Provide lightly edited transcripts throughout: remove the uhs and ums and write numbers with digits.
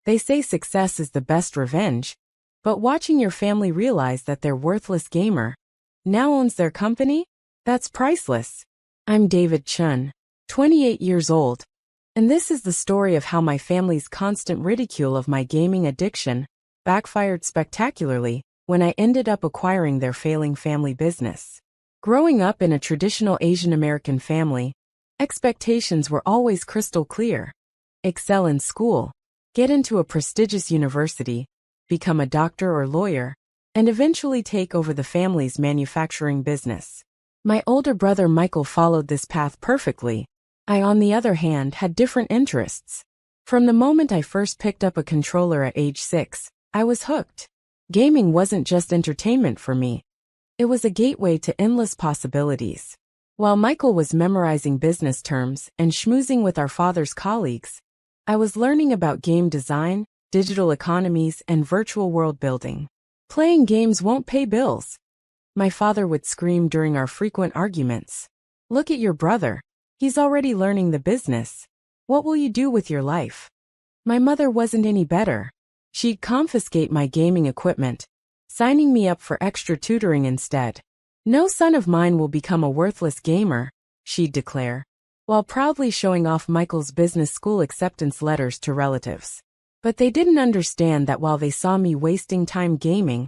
They say success is the best revenge, but watching your family realize that their worthless gamer now owns their company? That's priceless. I'm David Chun, 28 years old, and this is the story of how my family's constant ridicule of my gaming addiction backfired spectacularly when I ended up acquiring their failing family business. Growing up in a traditional Asian American family, expectations were always crystal clear. Excel in school, get into a prestigious university, become a doctor or lawyer, and eventually take over the family's manufacturing business. My older brother Michael followed this path perfectly. I, on the other hand, had different interests. From the moment I first picked up a controller at age 6, I was hooked. Gaming wasn't just entertainment for me. It was a gateway to endless possibilities. While Michael was memorizing business terms and schmoozing with our father's colleagues, I was learning about game design, digital economies, and virtual world building. Playing games won't pay bills, my father would scream during our frequent arguments. Look at your brother. He's already learning the business. What will you do with your life? My mother wasn't any better. She'd confiscate my gaming equipment, signing me up for extra tutoring instead. No son of mine will become a worthless gamer, she'd declare, while proudly showing off Michael's business school acceptance letters to relatives. But they didn't understand that while they saw me wasting time gaming,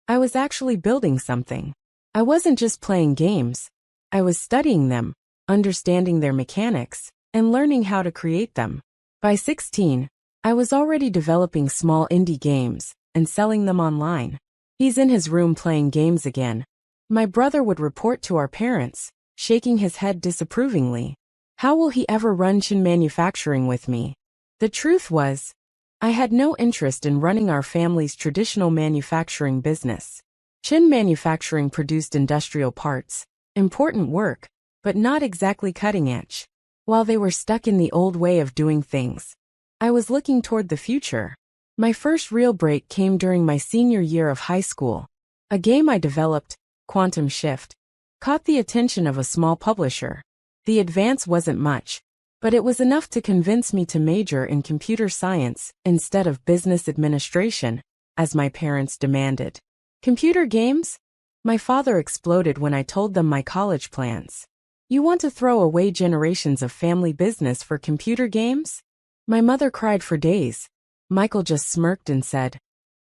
I was actually building something. I wasn't just playing games. I was studying them, understanding their mechanics, and learning how to create them. By 16, I was already developing small indie games and selling them online. He's in his room playing games again. My brother would report to our parents, shaking his head disapprovingly. How will he ever run Chin Manufacturing with me? The truth was, I had no interest in running our family's traditional manufacturing business. Chin Manufacturing produced industrial parts, important work, but not exactly cutting edge. While they were stuck in the old way of doing things, I was looking toward the future. My first real break came during my senior year of high school. A game I developed, Quantum Shift, caught the attention of a small publisher. The advance wasn't much, but it was enough to convince me to major in computer science instead of business administration, as my parents demanded. Computer games? My father exploded when I told them my college plans. You want to throw away generations of family business for computer games? My mother cried for days. Michael just smirked and said,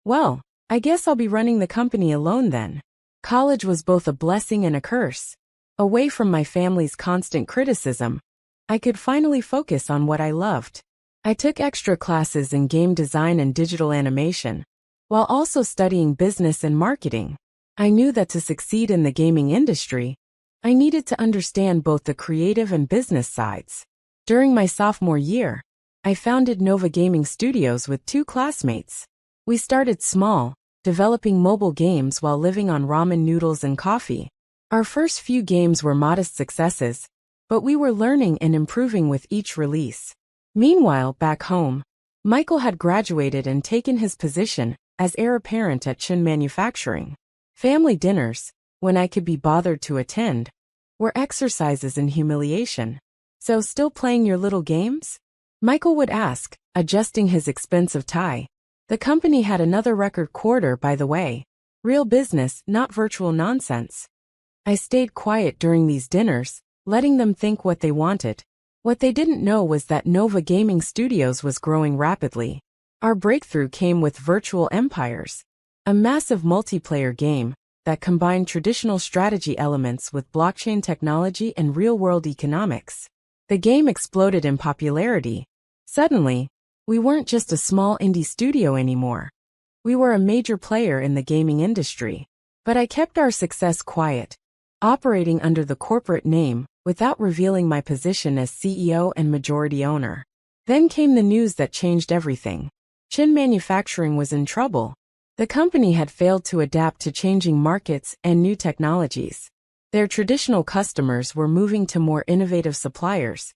well, I guess I'll be running the company alone then. College was both a blessing and a curse. Away from my family's constant criticism, I could finally focus on what I loved. I took extra classes in game design and digital animation, while also studying business and marketing. I knew that to succeed in the gaming industry, I needed to understand both the creative and business sides. During my sophomore year, I founded Nova Gaming Studios with 2 classmates. We started small, developing mobile games while living on ramen noodles and coffee. Our first few games were modest successes, but we were learning and improving with each release. Meanwhile, back home, Michael had graduated and taken his position as heir apparent at Chin Manufacturing. Family dinners, when I could be bothered to attend, were exercises in humiliation. So still playing your little games? Michael would ask, adjusting his expensive tie. The company had another record quarter, by the way. Real business, not virtual nonsense. I stayed quiet during these dinners, letting them think what they wanted. What they didn't know was that Nova Gaming Studios was growing rapidly. Our breakthrough came with Virtual Empires, a massive multiplayer game that combined traditional strategy elements with blockchain technology and real-world economics. The game exploded in popularity. Suddenly, we weren't just a small indie studio anymore. We were a major player in the gaming industry. But I kept our success quiet, operating under the corporate name without revealing my position as CEO and majority owner. Then came the news that changed everything. Chin Manufacturing was in trouble. The company had failed to adapt to changing markets and new technologies. Their traditional customers were moving to more innovative suppliers,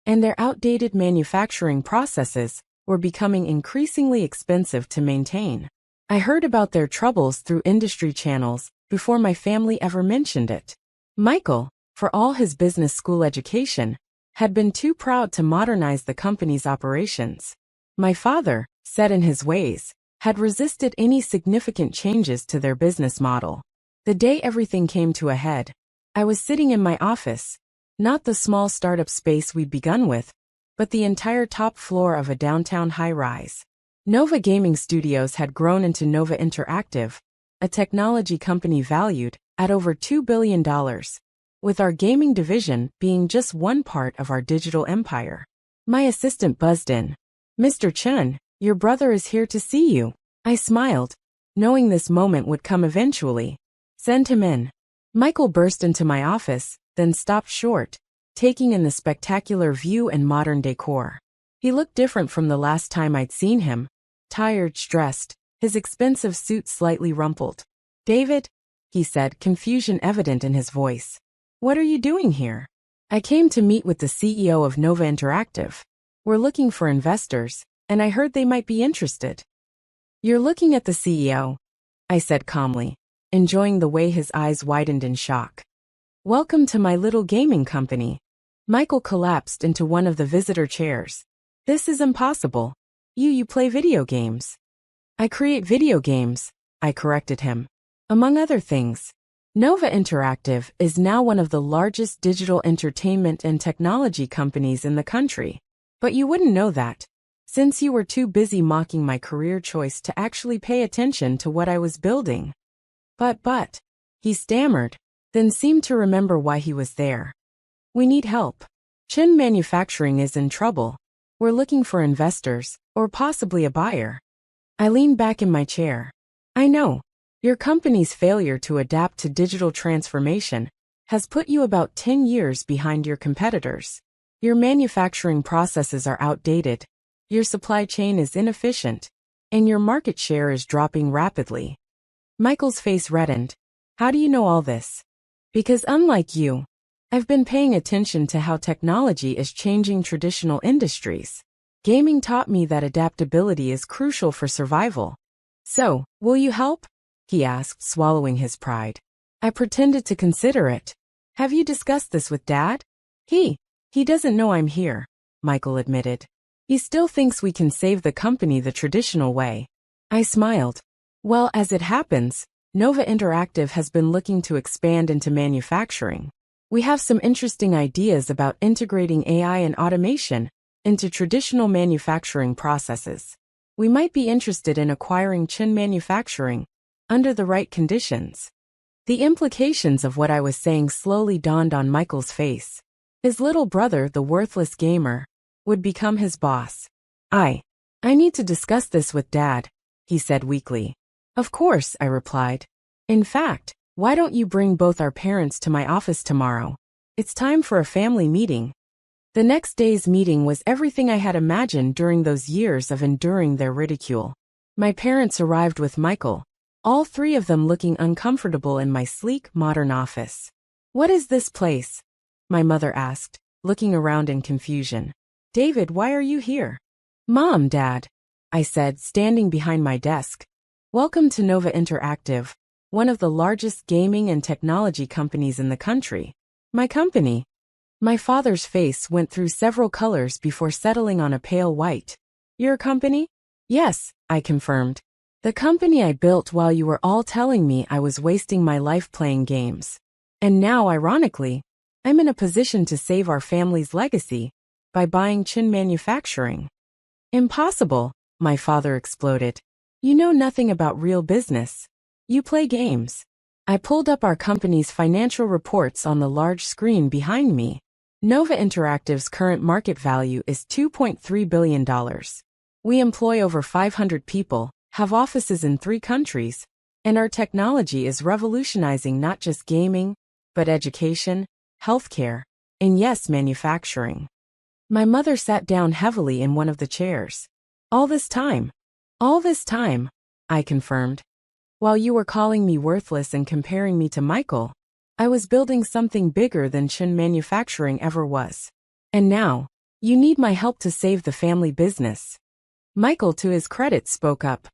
and their outdated manufacturing processes were becoming increasingly expensive to maintain. I heard about their troubles through industry channels before my family ever mentioned it. Michael, for all his business school education, had been too proud to modernize the company's operations. My father, set in his ways, had resisted any significant changes to their business model. The day everything came to a head, I was sitting in my office, not the small startup space we'd begun with, but the entire top floor of a downtown high-rise. Nova Gaming Studios had grown into Nova Interactive, a technology company valued at over $2 billion, with our gaming division being just one part of our digital empire. My assistant buzzed in. "Mr. Chun, your brother is here to see you." I smiled, knowing this moment would come eventually. "Send him in." Michael burst into my office, then stopped short, taking in the spectacular view and modern decor. He looked different from the last time I'd seen him, tired, stressed, his expensive suit slightly rumpled. "David," he said, confusion evident in his voice. "What are you doing here?" "I came to meet with the CEO of Nova Interactive. We're looking for investors, and I heard they might be interested." "You're looking at the CEO," I said calmly, enjoying the way his eyes widened in shock. "Welcome to my little gaming company." Michael collapsed into one of the visitor chairs. "This is impossible. You play video games." "I create video games," I corrected him. "Among other things. Nova Interactive is now one of the largest digital entertainment and technology companies in the country. But you wouldn't know that, since you were too busy mocking my career choice to actually pay attention to what I was building." But, he stammered, then seemed to remember why he was there. "We need help. Chin Manufacturing is in trouble. We're looking for investors, or possibly a buyer." I leaned back in my chair. "I know. Your company's failure to adapt to digital transformation has put you about 10 years behind your competitors. Your manufacturing processes are outdated, your supply chain is inefficient, and your market share is dropping rapidly." Michael's face reddened. "How do you know all this?" "Because unlike you, I've been paying attention to how technology is changing traditional industries. Gaming taught me that adaptability is crucial for survival." "So, will you help?" he asked, swallowing his pride. I pretended to consider it. "Have you discussed this with Dad?" He doesn't know I'm here," Michael admitted. "He still thinks we can save the company the traditional way." I smiled. "Well, as it happens, Nova Interactive has been looking to expand into manufacturing. We have some interesting ideas about integrating AI and automation into traditional manufacturing processes. We might be interested in acquiring Chin Manufacturing under the right conditions." The implications of what I was saying slowly dawned on Michael's face. His little brother, the worthless gamer, would become his boss. I need to discuss this with Dad," he said weakly. "Of course," I replied. "In fact, why don't you bring both our parents to my office tomorrow? It's time for a family meeting." The next day's meeting was everything I had imagined during those years of enduring their ridicule. My parents arrived with Michael, all three of them looking uncomfortable in my sleek, modern office. "What is this place?" my mother asked, looking around in confusion. "David, why are you here?" "Mom, Dad," I said, standing behind my desk. "Welcome to Nova Interactive, one of the largest gaming and technology companies in the country." "My company?" My father's face went through several colors before settling on a pale white. "Your company?" "Yes," I confirmed. "The company I built while you were all telling me I was wasting my life playing games. And now, ironically, I'm in a position to save our family's legacy by buying Chin Manufacturing." "Impossible," my father exploded. "You know nothing about real business. You play games." I pulled up our company's financial reports on the large screen behind me. Nova Interactive's current market value is $2.3 billion. We employ over 500 people, have offices in 3 countries, and our technology is revolutionizing not just gaming, but education, healthcare, and yes, manufacturing. My mother sat down heavily in one of the chairs. All this time, I confirmed. While you were calling me worthless and comparing me to Michael, I was building something bigger than Chin Manufacturing ever was. And now, you need my help to save the family business." Michael, to his credit, spoke up.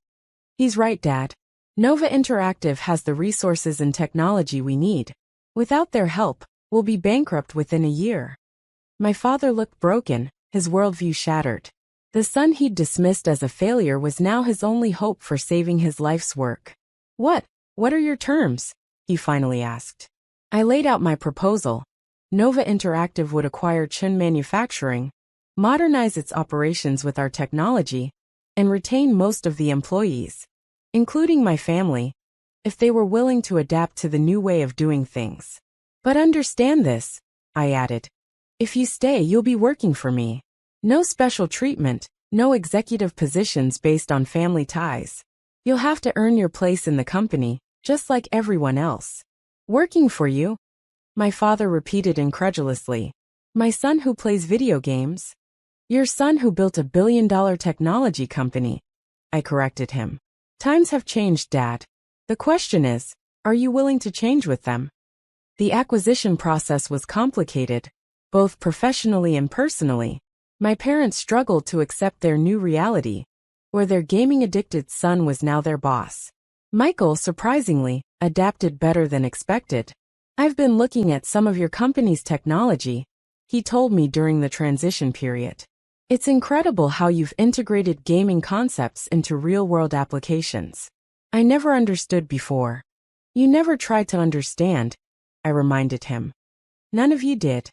"He's right, Dad. Nova Interactive has the resources and technology we need. Without their help, we'll be bankrupt within a year." My father looked broken, his worldview shattered. The son he'd dismissed as a failure was now his only hope for saving his life's work. What are your terms? He finally asked. I laid out my proposal. Nova Interactive would acquire Chun Manufacturing, modernize its operations with our technology, and retain most of the employees, including my family, if they were willing to adapt to the new way of doing things. But understand this, I added. If you stay, you'll be working for me. No special treatment, no executive positions based on family ties. You'll have to earn your place in the company, just like everyone else. Working for you? My father repeated incredulously. My son who plays video games? Your son who built $1 billion technology company, I corrected him. Times have changed, Dad. The question is, are you willing to change with them? The acquisition process was complicated, both professionally and personally. My parents struggled to accept their new reality, where their gaming-addicted son was now their boss. Michael, surprisingly, adapted better than expected. I've been looking at some of your company's technology, he told me during the transition period. It's incredible how you've integrated gaming concepts into real-world applications. I never understood before. You never tried to understand, I reminded him. None of you did.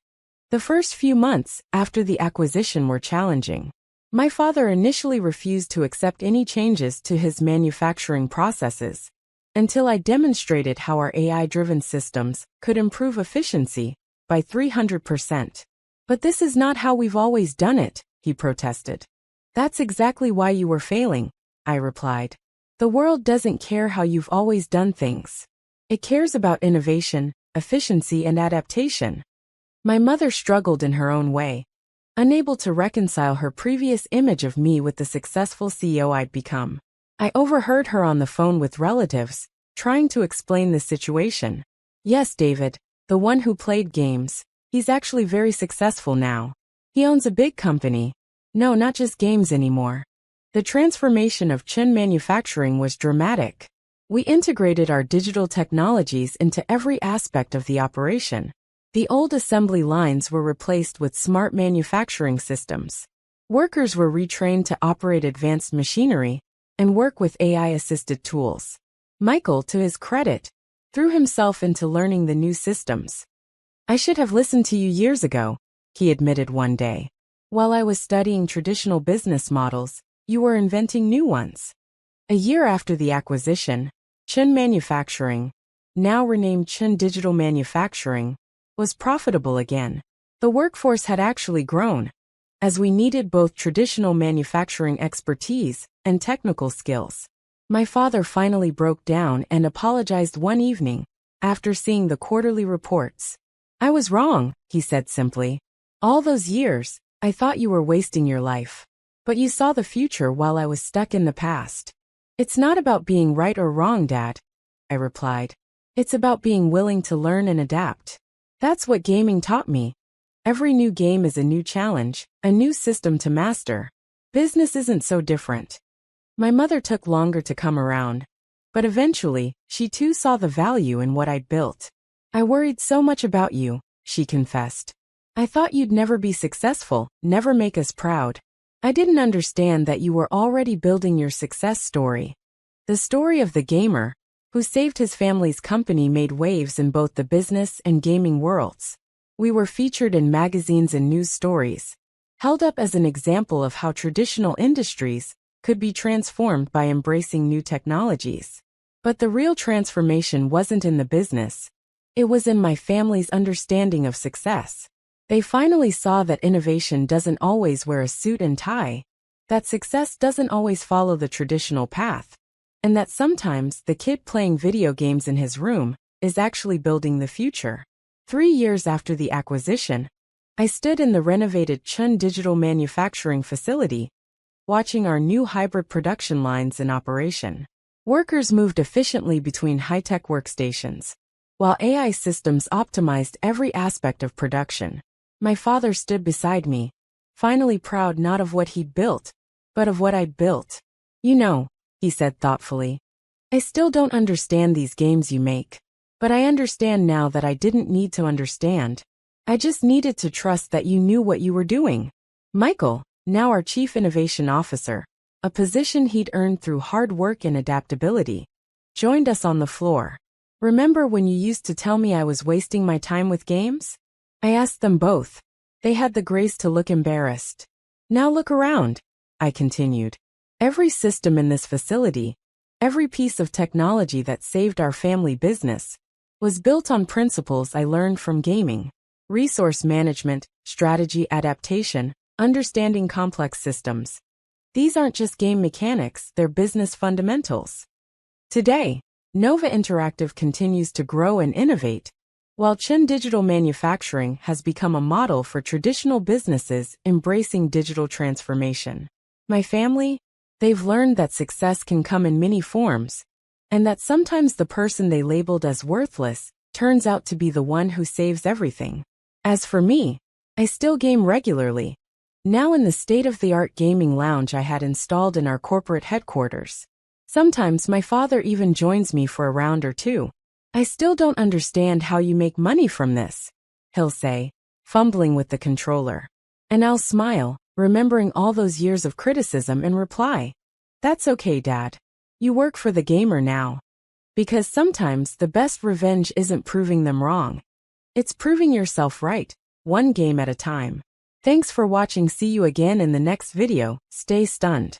The first few months after the acquisition were challenging. My father initially refused to accept any changes to his manufacturing processes, until I demonstrated how our AI-driven systems could improve efficiency by 300%. But this is not how we've always done it, he protested. That's exactly why you were failing, I replied. The world doesn't care how you've always done things. It cares about innovation, efficiency, and adaptation. My mother struggled in her own way, unable to reconcile her previous image of me with the successful CEO I'd become. I overheard her on the phone with relatives, trying to explain the situation. Yes, David, the one who played games, he's actually very successful now. He owns a big company. No, not just games anymore. The transformation of Chun Manufacturing was dramatic. We integrated our digital technologies into every aspect of the operation. The old assembly lines were replaced with smart manufacturing systems. Workers were retrained to operate advanced machinery and work with AI-assisted tools. Michael, to his credit, threw himself into learning the new systems. I should have listened to you years ago, he admitted one day. While I was studying traditional business models, you were inventing new ones. A year after the acquisition, Chun Manufacturing, now renamed Chun Digital Manufacturing, was profitable again. The workforce had actually grown, as we needed both traditional manufacturing expertise and technical skills. My father finally broke down and apologized one evening, after seeing the quarterly reports. I was wrong, he said simply. All those years, I thought you were wasting your life. But you saw the future while I was stuck in the past. It's not about being right or wrong, Dad, I replied. It's about being willing to learn and adapt. That's what gaming taught me. Every new game is a new challenge, a new system to master. Business isn't so different. My mother took longer to come around, but eventually, she too saw the value in what I'd built. I worried so much about you, she confessed. I thought you'd never be successful, never make us proud. I didn't understand that you were already building your success story. The story of the gamer, who saved his family's company, made waves in both the business and gaming worlds. We were featured in magazines and news stories, held up as an example of how traditional industries could be transformed by embracing new technologies. But the real transformation wasn't in the business. It was in my family's understanding of success. They finally saw that innovation doesn't always wear a suit and tie, that success doesn't always follow the traditional path, and that sometimes the kid playing video games in his room is actually building the future. 3 years after the acquisition, I stood in the renovated Chun Digital Manufacturing facility, watching our new hybrid production lines in operation. Workers moved efficiently between high-tech workstations, while AI systems optimized every aspect of production. My father stood beside me, finally proud not of what he'd built, but of what I'd built. You know, he said thoughtfully, I still don't understand these games you make, but I understand now that I didn't need to understand. I just needed to trust that you knew what you were doing. Michael, now our Chief Innovation Officer, a position he'd earned through hard work and adaptability, joined us on the floor. "Remember when you used to tell me I was wasting my time with games?" I asked them both. They had the grace to look embarrassed. "Now look around," I continued. "Every system in this facility, every piece of technology that saved our family business, was built on principles I learned from gaming. Resource management, strategy adaptation, understanding complex systems. These aren't just game mechanics, they're business fundamentals." Today, Nova Interactive continues to grow and innovate, while Chun Digital Manufacturing has become a model for traditional businesses embracing digital transformation. My family, they've learned that success can come in many forms, and that sometimes the person they labeled as worthless turns out to be the one who saves everything. As for me, I still game regularly, now in the state-of-the-art gaming lounge I had installed in our corporate headquarters. Sometimes my father even joins me for a round or two. "I still don't understand how you make money from this," he'll say, fumbling with the controller. And I'll smile, remembering all those years of criticism, and reply, "That's okay, Dad. You work for the gamer now." Because sometimes the best revenge isn't proving them wrong. It's proving yourself right, one game at a time. Thanks for watching. See you again in the next video. Stay stunned.